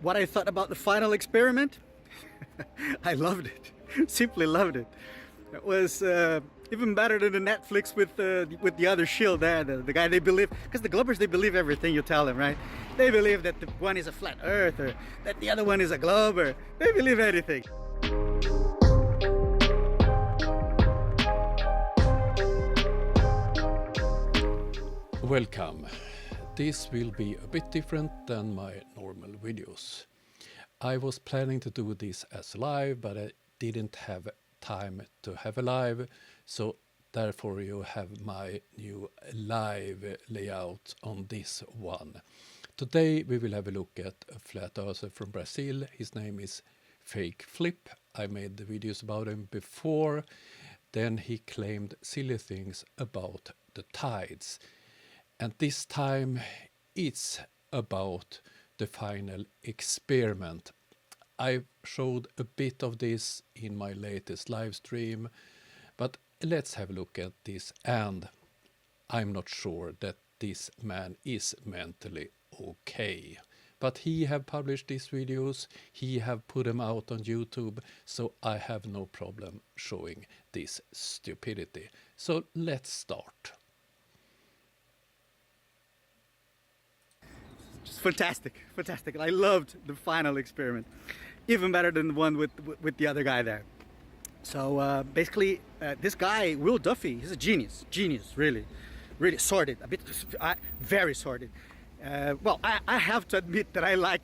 what I thought about the final experiment, I loved it. Simply loved it. It was even better than the Netflix with the other shield there, the guy they believe, because the Globbers, they believe everything you tell them, right? They believe that the one is a flat earth or that the other one is a Globber. They believe anything. Welcome. This will be a bit different than my normal videos. I was planning to do this as live, but I didn't have time to have a live, so therefore you have my new live layout on this one. Today we will have a look at a flat earther from Brazil. His name is Fakeflip. I made the videos about him before. Then he claimed silly things about the tides. And this time it's about the final experiment. I showed a bit of this in my latest live stream, but let's have a look at this. And I'm not sure that this man is mentally okay. But he have published these videos, he have put them out on YouTube, so I have no problem showing this stupidity. So let's start. Just fantastic, fantastic. I loved the final experiment, even better than the one with the other guy there. So basically, this guy, Will Duffy, he's a genius, really sorted, a bit very sorted. Well, I have to admit that I like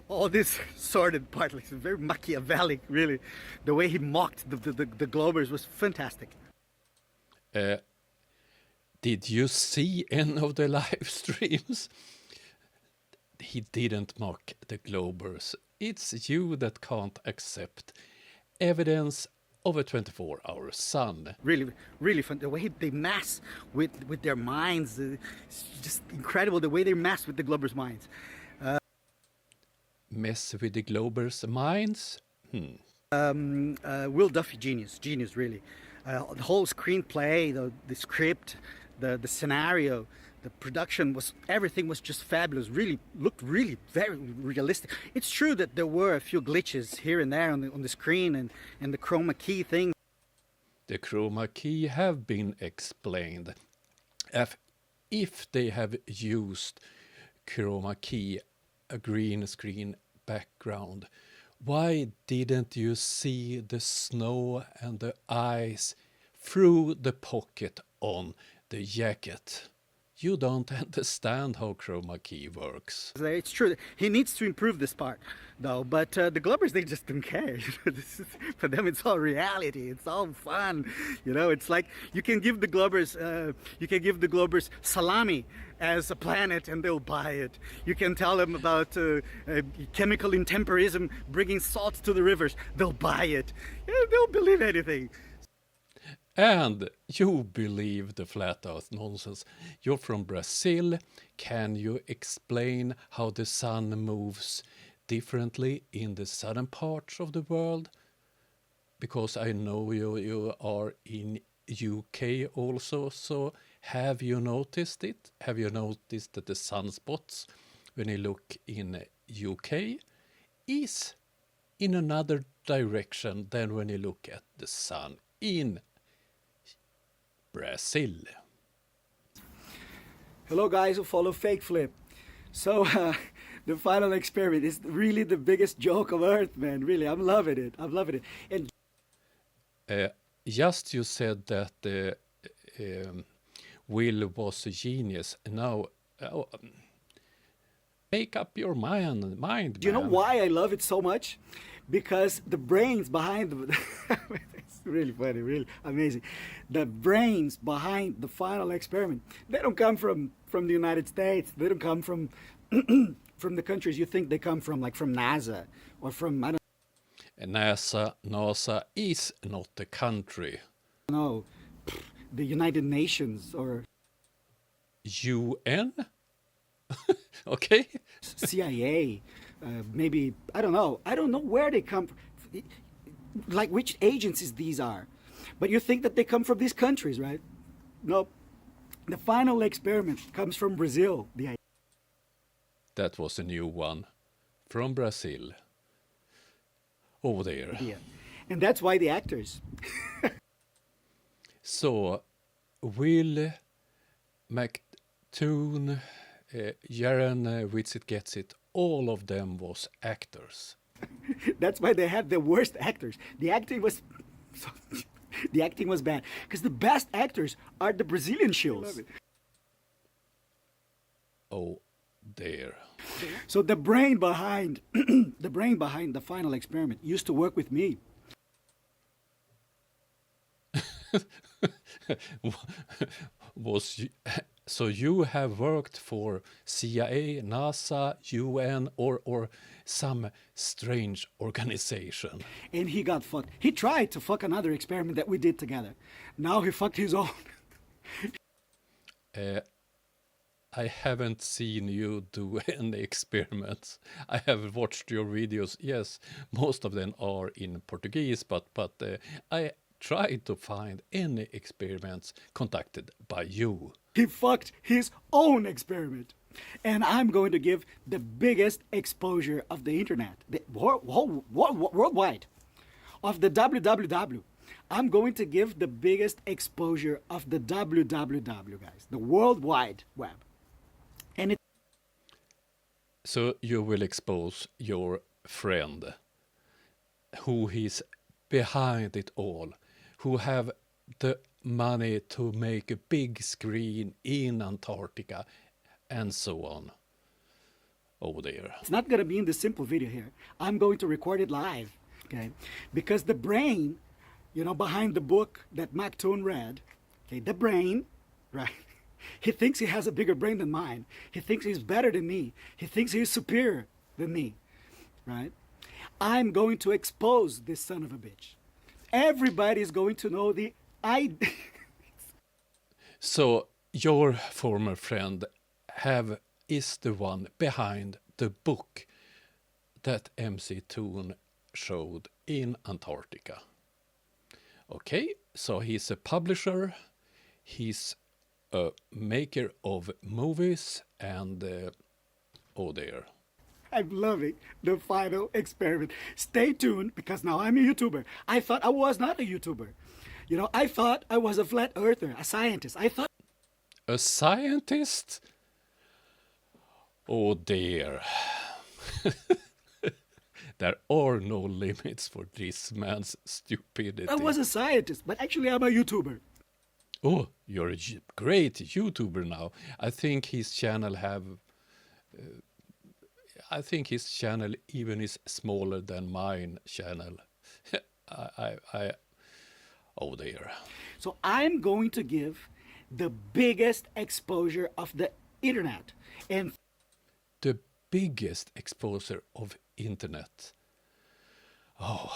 all this sorted part. Like, it's very Machiavellic, really. The way he mocked the Globbers was fantastic. Did you see any of the live streams? He didn't mock the Globbers. It's you that can't accept evidence of a 24-hour sun. Really fun. The way they mess with their minds, it's just incredible. The way they mess with the Globbers' minds. Mess with the Globbers' minds? Will Duffy, genius, really. The whole screenplay, the script, the scenario, the production everything was just fabulous. Looked very realistic. It's true that there were a few glitches here and there on the screen and the chroma key thing. The chroma key have been explained. If they have used chroma key, a green screen background, why didn't you see the snow and the ice through the pocket on the jacket? You don't understand how chroma key works. It's true. He needs to improve this part, though. But the Globbers, they just don't care. For them, it's all reality. It's all fun. You know, it's like you can give the Globbers, salami as a planet, and they'll buy it. You can tell them about chemical intemperism bringing salt to the rivers. They'll buy it. Yeah, they'll believe anything. And you believe the flat earth nonsense. You're from Brazil. Can you explain how the sun moves differently in the southern parts of the world? Because I know you are in UK also, so have you noticed it? Have you noticed that the sunspots, when you look in UK, is in another direction than when you look at the sun in Brazil? Hello guys who follow Fakeflip. So the final experiment is really the biggest joke of Earth, man. Really, I'm loving it. And just you said that Will was a genius. Now make up your mind. Do you know why I love it so much? Because the brains behind the it's really funny, really amazing. The brains behind the final experiment, they don't come from the United States. They don't come from from the countries you think they come from, like from NASA or from, I don't NASA is not a country. know, the United Nations or UN? Okay. CIA, maybe, I don't know where they come from, like which agencies these are. But you think that they come from these countries, right? Nope. The final experiment comes from Brazil. That was a new one. from Brazil. Over there. Yeah. And that's why the actors. So, Will, McToon, Jaren, Witsit Gets It, all of them was actors. That's why they had the worst actors. The acting was the acting was bad because the best actors are the Brazilian shills. Oh, there. So the brain behind the final experiment used to work with me. So you have worked for CIA, NASA, UN, or some strange organization? And he got fucked. He tried to fuck another experiment that we did together. Now he fucked his own. I haven't seen you do any experiments. I have watched your videos. Yes, most of them are in Portuguese, but I tried to find any experiments conducted by you. He fucked his own experiment. And I'm going to give the biggest exposure of the internet, worldwide, of the www. I'm going to give the biggest exposure of the www, guys, the World Wide Web. And So you will expose your friend, who is behind it all, who have the money to make a big screen in Antarctica, and so on. Over there. it's not going to be in the simple video here. I'm going to record it live, okay? Because the brain, behind the book that McToon read, okay, the brain, right? He thinks he has a bigger brain than mine. He thinks he's better than me. He thinks he's superior than me, right? I'm going to expose this son of a bitch. Everybody's going to know So your former friend is the one behind the book that MC Toon showed in Antarctica. Okay, so he's a publisher, he's a maker of movies, and oh there. I'm loving the final experiment. Stay tuned, because now I'm a YouTuber. I thought I was not a YouTuber. I thought I was a flat earther, a scientist. A scientist? Oh dear. There are no limits for this man's stupidity. I was a scientist, but actually I'm a YouTuber. Oh, you're a great YouTuber now. I think his channel even is smaller than mine channel. Oh dear. So I'm going to give the biggest exposure of the internet. And The biggest exposure of internet. Oh,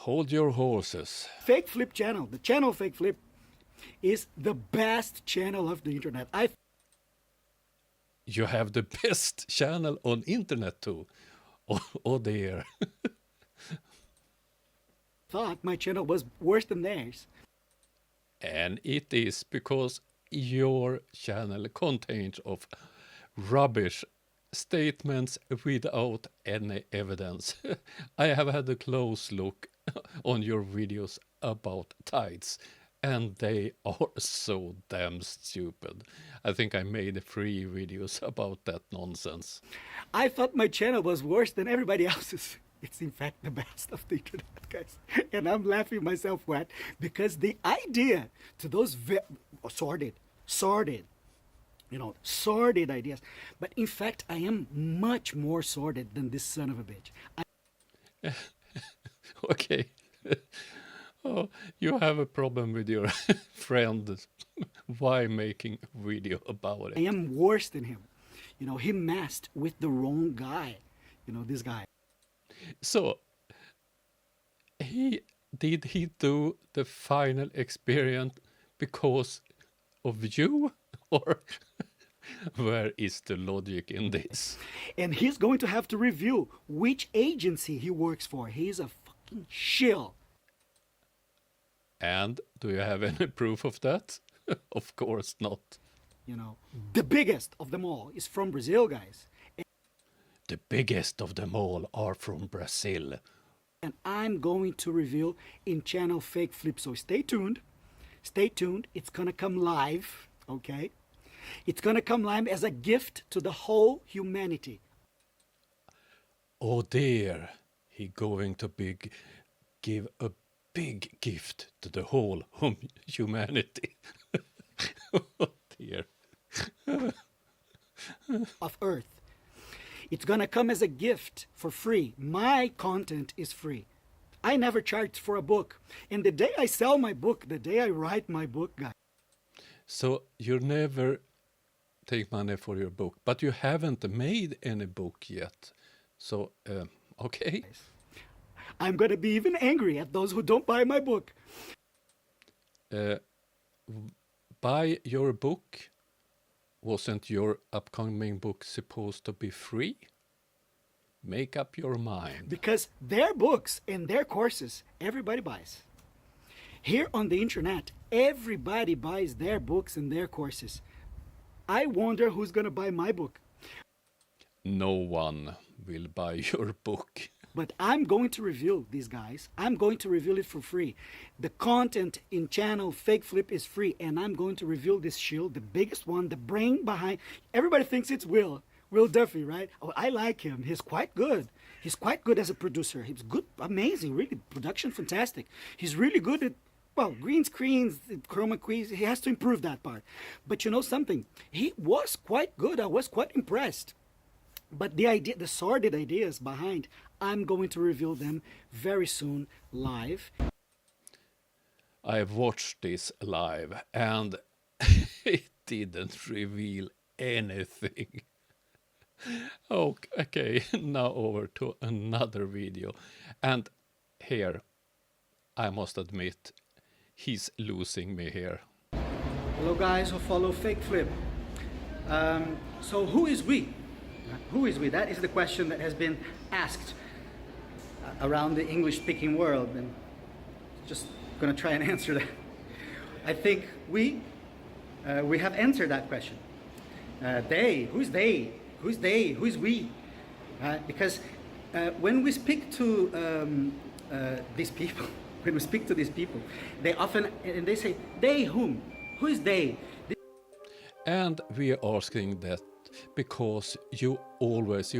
hold your horses. fakeflip channel, the channel fakeflip, is the best channel of the internet. You have the best channel on internet too. Oh dear. thought my channel was worse than theirs. And it is because your channel contains of rubbish statements without any evidence. I have had a close look on your videos about tides, and they are so damn stupid. I think I made 3 videos about that nonsense. I thought my channel was worse than everybody else's. It's in fact the best of the internet, guys. And I'm laughing myself wet because the idea to those sordid, sordid ideas. But in fact, I am much more sordid than this son of a bitch. Okay. Oh, you have a problem with your friend. Why making a video about it? I am worse than him. He messed with the wrong guy. This guy. So, did he do the final experiment because of you? Or where is the logic in this? And he's going to have to review which agency he works for. He's a fucking shill. And do you have any proof of that? Of course not. The biggest of them all is from Brazil, guys. the biggest of them all are from Brazil. And I'm going to reveal in channel fakeflip, so stay tuned. Stay tuned. It's gonna come live, okay? It's gonna come live as a gift to the whole humanity. Oh dear, he going to give a big gift to the whole humanity. Oh dear. Of Earth. It's gonna come as a gift for free. My content is free. I never charge for a book. And the day I sell my book, the day I write my book, guys. So you never take money for your book, but you haven't made any book yet. So, okay. I'm gonna be even angry at those who don't buy my book. Buy your book. Wasn't your upcoming book supposed to be free? Make up your mind. Because their books and their courses, everybody buys. Here on the internet, everybody buys their books and their courses. I wonder who's gonna buy my book. No one will buy your book. But I'm going to reveal these guys. I'm going to reveal it for free. The content in channel fakeflip is free, and I'm going to reveal this shield, the biggest one, the brain behind. Everybody thinks it's Will Duffy, right? Oh, I like him. He's quite good. He's quite good as a producer. He's good, amazing, really, production fantastic. He's really good at, well, green screens, chroma keys. He has to improve that part. But you know something? He was quite good. I was quite impressed. But the idea, the sordid ideas behind, I'm going to reveal them very soon live. I've watched this live and it didn't reveal anything. Okay, now over to another video. And here, I must admit, he's losing me here. Hello guys who follow fakeflip. So who is we? Who is we? That is the question that has been asked around the English-speaking world, and just gonna try and answer that. I think we have answered that question. They, who's they? Who's they? Who's we? Because when we speak to these people, they often, and they say, they whom? Who is they? And we are asking that because you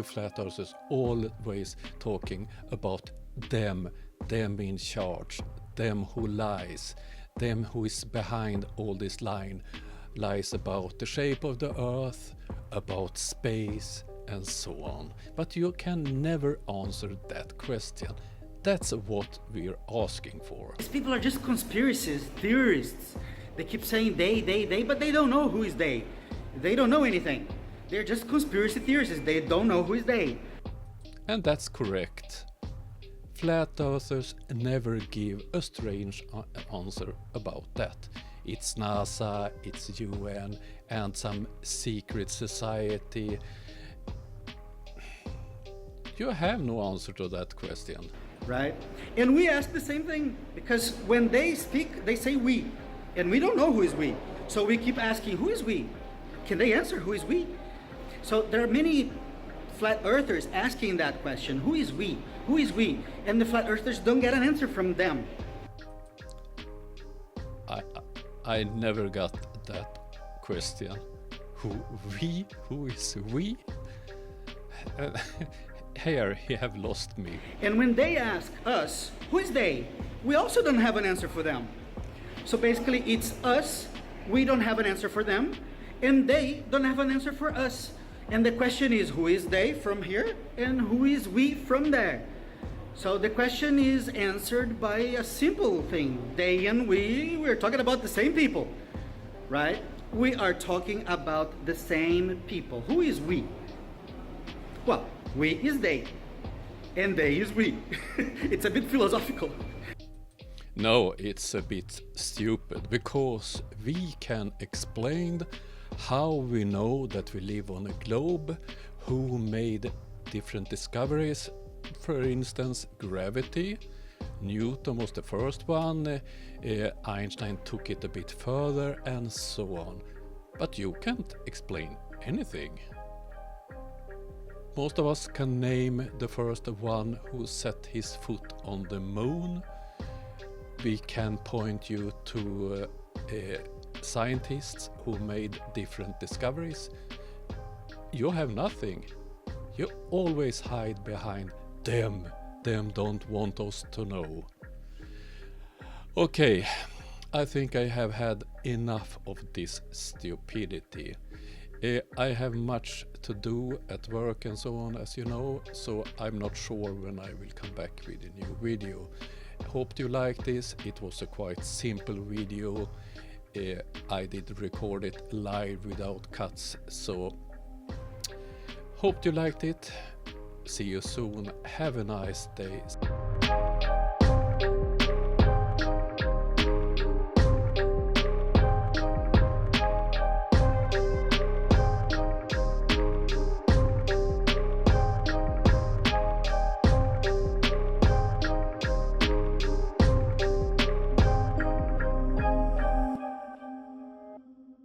flat earthers, always talking about them in charge, them who lies, them who is behind all this lies about the shape of the earth, about space, and so on. But you can never answer that question. That's what we're asking for. These people are just conspiracies, theorists. They keep saying they, but they don't know who is they. They don't know anything. They're just conspiracy theorists. They don't know who is they. And that's correct. Flat earthers never give a strange answer about that. It's NASA, it's UN, and some secret society. You have no answer to that question. Right? And we ask the same thing, because when they speak, they say we. And we don't know who is we. So we keep asking, who is we? Can they answer who is we? So there are many flat earthers asking that question, who is we? Who is we? And the flat earthers don't get an answer from them. I never got that question. Who we? Who is we? Here he have lost me. And when they ask us, who is they? We also don't have an answer for them. So basically it's us, we don't have an answer for them, and they don't have an answer for us. And the question is, who is they from here and who is we from there? So the question is answered by a simple thing. They and we're talking about the same people, right? We are talking about the same people. Who is we? Well, we is they, and they is we. It's a bit philosophical. No, it's a bit stupid, because we can explain how we know that we live on a globe, who made different discoveries, for instance, gravity. Newton was the first one, Einstein took it a bit further, and so on. But you can't explain anything. Most of us can name the first one who set his foot on the moon. We can point you to scientists who made different discoveries. You have nothing. You always hide behind them. Them don't want us to know. Okay, I think I have had enough of this stupidity. I have much to do at work and so on, as you know, so I'm not sure when I will come back with a new video. Hope you like this. It was a quite simple video. I did record it live without cuts, so hope you liked it. See you soon. Have a nice day.